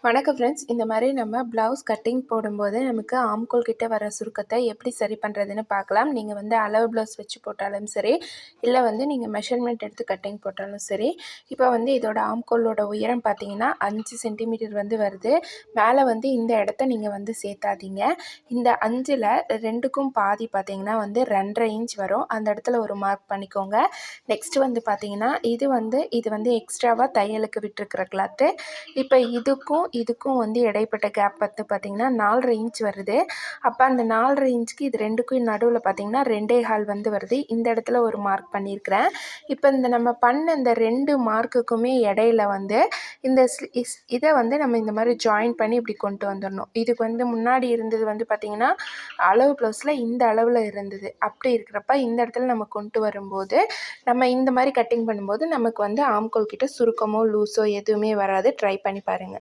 வணக்கம் ஃப்ரெண்ட்ஸ். இந்த மாதிரி நம்ம ப்ளவுஸ் கட்டிங் போடும்போது நமக்கு ஆம்கோல் கிட்ட வர சுருக்கத்தை எப்படி சரி பண்ணுறதுன்னு பார்க்கலாம். நீங்கள் வந்து அளவு ப்ளவுஸ் வச்சு போட்டாலும் சரி, இல்லை வந்து நீங்கள் மெஷர்மெண்ட் எடுத்து கட்டிங் போட்டாலும் சரி. இப்போ வந்து இதோட ஆம்கோலோட உயரம் பார்த்தீங்கன்னா 5 சென்டிமீட்டர் வந்து வருது. மேலே வந்து இந்த இடத்த நீங்கள் வந்து சேர்த்தாதீங்க. இந்த 5ல் 2க்கும் பாதி பார்த்தீங்கன்னா வந்து 2.5 இன்ச் வரும். அந்த இடத்துல ஒரு மார்க் பண்ணிக்கோங்க. நெக்ஸ்ட்டு வந்து பார்த்தீங்கன்னா இது வந்து எக்ஸ்ட்ராவாக தையலுக்கு விட்டுருக்கிற கிளாத்து. இப்போ இதுக்கும் வந்து இடைப்பட்ட கேப் பார்த்திங்கன்னா 4.5 இன்ச் வருது. அப்போ அந்த 4.5 இன்ச்சுக்கு இது 2க்கும் நடுவில் பார்த்திங்கன்னா 2.25 வந்து வருது. இந்த இடத்துல ஒரு மார்க் பண்ணியிருக்கிறேன். இப்போ நம்ம பண்ண இந்த 2 மார்க்குக்குமே இடையில வந்து இதை வந்து நம்ம இந்த மாதிரி ஜாயின் பண்ணி இப்படி கொண்டு வந்துடணும். இதுக்கு வந்து முன்னாடி இருந்தது வந்து பார்த்திங்கன்னா அளவு ப்ளவுஸில் இந்த அளவில் இருந்தது. அப்படி இருக்கிறப்ப இந்த இடத்துல நம்ம கொண்டு வரும்போது நம்ம இந்த மாதிரி கட்டிங் பண்ணும்போது நமக்கு வந்து ஆம்கோல் கிட்ட சுருக்கமோ லூஸோ எதுவுமே வராது. ட்ரை பண்ணி பாருங்கள்.